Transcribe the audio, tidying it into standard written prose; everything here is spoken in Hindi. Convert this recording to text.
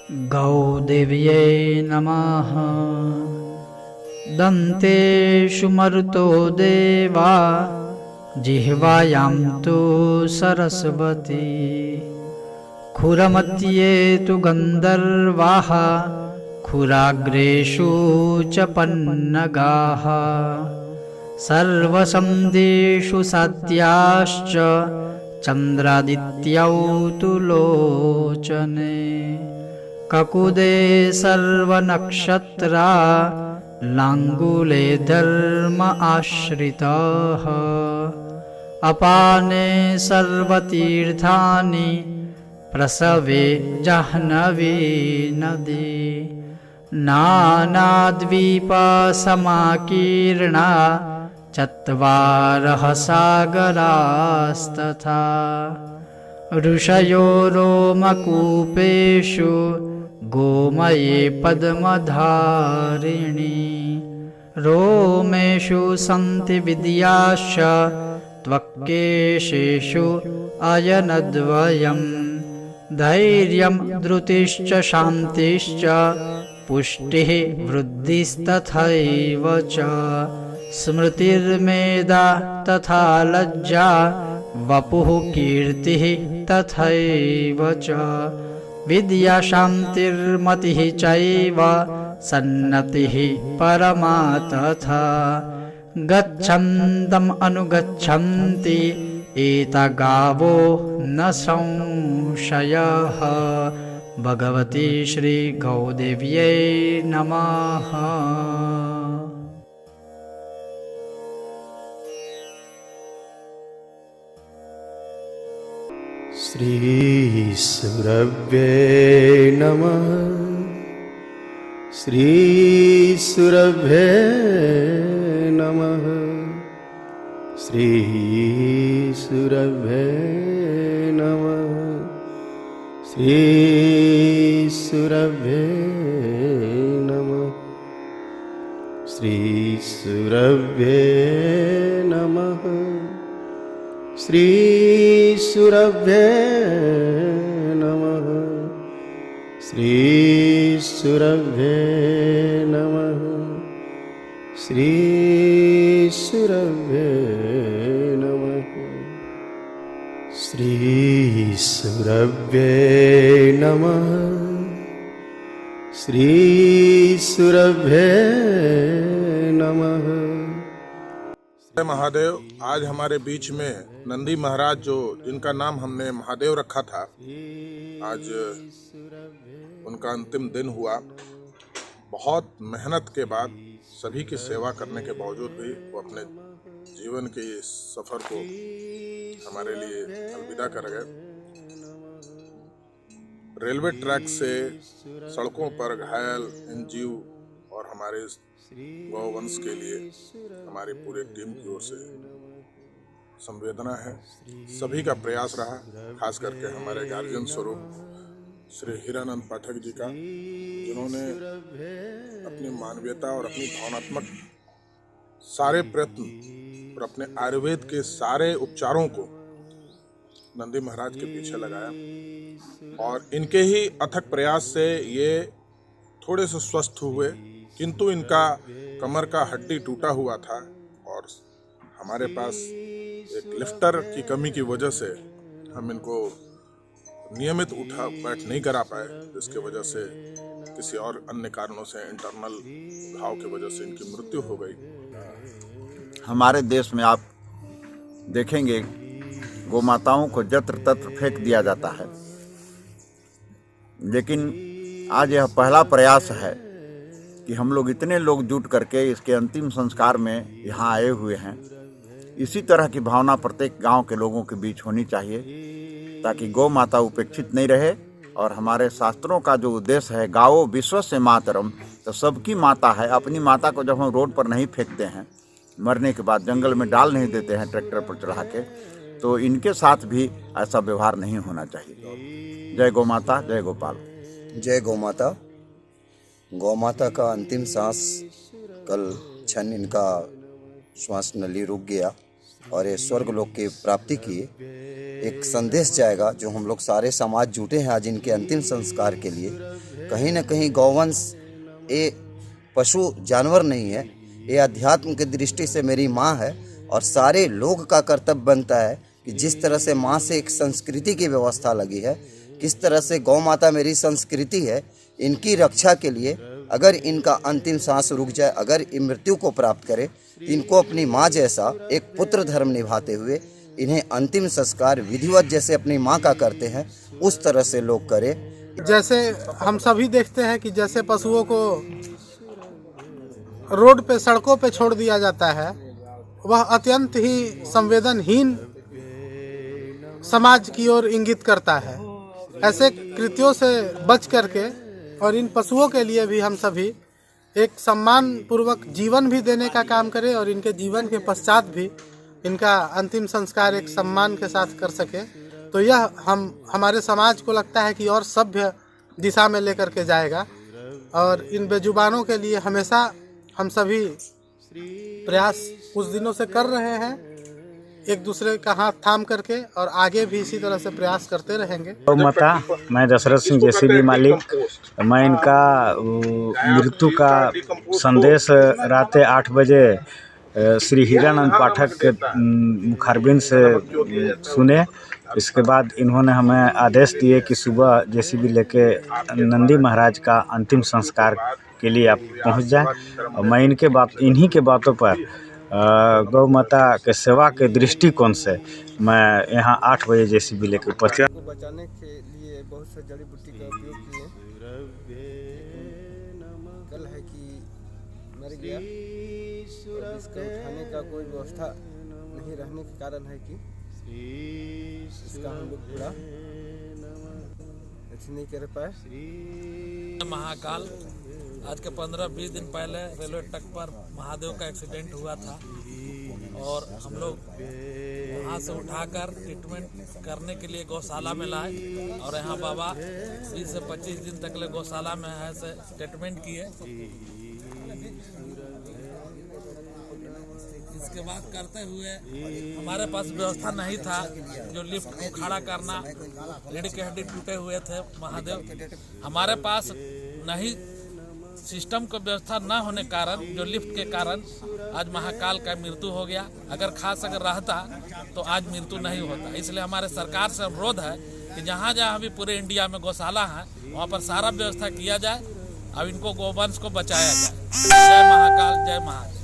गौदेव्यै नमः। दन्तेषु मरुतो देवा जिह्वायां तु सरस्वती। खुरमत्ये तु गन्धर्वाः खुराग्रेषु च पन्नगाः। सर्वसन्धिषु सात्याश्च चन्द्रादित्यौ तु लोचने। ककुदे सर्वनक्षत्रा लाङ्गुले धर्म आश्रिताः। अपाने सर्वतीर्थानि प्रसवे जाह्नवी नदी। नानाद्वीपा समाकीर्णा चत्वारः सागरास्तथा। ऋषयो रोमकूपेषु गोमये पद्मधारिणी। रोमेषु सन्ति विद्याश्च त्वक्केशेषु अयनद्वयम्। धैर्यं धृतिश्च शान्तिश्च पुष्टिः वृद्धिस्तथैव च। स्मृतिर्मेधा तथा लज्जा वपुः कीर्तिः तथैव च। विद्या शान्तिर्मतिः चैव सन्नतिः परमा तथा। गच्छन्तम् अनुगच्छन्ति एतगावो न संशयः। भगवती श्री गौदेव्यै नमः। श्री सुरभ्ये नमः। श्री सुरभ्ये नमः। श्री सुरभ्ये नमः। श्री सुरभ्ये नमः। श्री सुरभ्ये नमः। श्री सुरभ्ये नमः। श्री सुरभ्ये नमः। श्री सुरभ्ये नमः। श्री सुरभ्ये नमः। श्री सुरभ्ये नमः। महादेव, आज हमारे बीच में नंदी महाराज, जो जिनका नाम हमने महादेव रखा था, आज उनका अंतिम दिन हुआ। बहुत मेहनत के बाद, सभी की सेवा करने के बावजूद भी वो अपने जीवन के इस सफ़र को हमारे लिए अलविदा कर गए। रेलवे ट्रैक से सड़कों पर घायल इन जीव और हमारे गौवंश के लिए हमारी पूरी टीम की ओर से संवेदना है। सभी का प्रयास रहा, खास करके हमारे गार्जियन स्वरूप श्री हीरानंद पाठक जी का, जिन्होंने अपनी मानवीयता और अपनी भावनात्मक सारे प्रयत्न और अपने आयुर्वेद के सारे उपचारों को नंदी महाराज के पीछे लगाया। और इनके ही अथक प्रयास से ये थोड़े से स्वस्थ हुए, किंतु इनका कमर का हड्डी टूटा हुआ था और हमारे पास एक लिफ्टर की कमी की वजह से हम इनको नियमित उठा बैठ नहीं करा पाए, जिसके वजह से किसी और अन्य कारणों से, इंटरनल घाव की वजह से इनकी मृत्यु हो गई। हमारे देश में आप देखेंगे गोमाताओं को जत्र तत्र फेंक दिया जाता है, लेकिन आज यह पहला प्रयास है कि हम लोग इतने लोग जुट करके इसके अंतिम संस्कार में यहाँ आए हुए हैं। इसी तरह की भावना प्रत्येक गांव के लोगों के बीच होनी चाहिए, ताकि गौ माता उपेक्षित नहीं रहे। और हमारे शास्त्रों का जो उद्देश्य है, गावो विश्वस्य मातरम, तो सबकी माता है। अपनी माता को जब हम रोड पर नहीं फेंकते हैं, मरने के बाद जंगल में डाल नहीं देते हैं ट्रैक्टर पर चढ़ा के, तो इनके साथ भी ऐसा व्यवहार नहीं होना चाहिए। जय गौ माता, जय गोपाल। जय गौ माता। गौ माता का अंतिम सांस कल क्षण इनका श्वास नली रुक गया और ये स्वर्ग लोक की प्राप्ति किए। एक संदेश जाएगा, जो हम लोग सारे समाज जुटे हैं आज इनके अंतिम संस्कार के लिए। कहीं न कहीं गौवंश ये पशु जानवर नहीं है, ये अध्यात्म की दृष्टि से मेरी माँ है। और सारे लोग का कर्तव्य बनता है कि जिस तरह से माँ से एक संस्कृति की व्यवस्था लगी है, किस तरह से गौ माता मेरी संस्कृति है, इनकी रक्षा के लिए अगर इनका अंतिम सांस रुक जाए, अगर ये मृत्यु को प्राप्त करे, इनको अपनी माँ जैसा एक पुत्र धर्म निभाते हुए इन्हें अंतिम संस्कार विधिवत जैसे अपनी माँ का करते हैं, उस तरह से लोग करें। जैसे हम सभी देखते हैं कि जैसे पशुओं को रोड पे, सड़कों पे छोड़ दिया जाता है, वह अत्यंत ही संवेदनहीन समाज की ओर इंगित करता है। ऐसे कृत्यों से बच करके और इन पशुओं के लिए भी हम सभी एक सम्मान पूर्वक जीवन भी देने का काम करें और इनके जीवन के पश्चात भी इनका अंतिम संस्कार एक सम्मान के साथ कर सके। तो यह हमारे समाज को लगता है कि और सभ्य दिशा में लेकर के जाएगा। और इन बेजुबानों के लिए हमेशा हम सभी प्रयास कुछ दिनों से कर रहे हैं, एक दूसरे का हाथ थाम करके, और आगे भी इसी तरह से प्रयास करते रहेंगे। गौ माता, मैं दशरथ सिंह जेसीबी मालिक, मैं इनका मृत्यु का संदेश रात 8 बजे श्री हिरानंद पाठक के मुखारबिन से सुने। इसके बाद इन्होंने हमें आदेश दिए कि सुबह जेसीबी लेके नंदी महाराज का अंतिम संस्कार के लिए आप पहुंच जाएं। और मैं इन्हीं के बातों पर गौ माता के सेवा के दृष्टिकोण से मैं यहाँ 8 बजे जेसीबी लेकर पहुँचा। को बचाने के लिए बहुत से जड़ी बूटी का उपयोग किए। कल है कि मर गया, और इसका उठाने का कोई व्यवस्था नहीं रहने के कारण है कि इसका हम लोग पूरा नहीं कर पाए। महाकाल आज के 15-20 दिन पहले रेलवे ट्रैक पर महादेव का एक्सीडेंट हुआ था और हम लोग वहाँ से उठाकर ट्रीटमेंट करने के लिए गौशाला में लाए और यहाँ बाबा 20 से 25 दिन तक ले गौशाला में है से ट्रीटमेंट किए। इसके बाद करते हुए हमारे पास व्यवस्था नहीं था, जो लिफ्ट को खड़ा करना, रीढ़ के हड्डी टूटे हुए थे महादेव, हमारे पास नहीं सिस्टम को व्यवस्था न होने कारण, जो लिफ्ट के कारण आज महाकाल का मृत्यु हो गया। अगर खास अगर रहता तो आज मृत्यु नहीं होता। इसलिए हमारे सरकार से अनुरोध है कि जहाँ जहाँ भी पूरे इंडिया में गौशाला है वहाँ पर सारा व्यवस्था किया जाए और इनको गौवंश को बचाया जाए। जय महाकाल, जय महाकाल।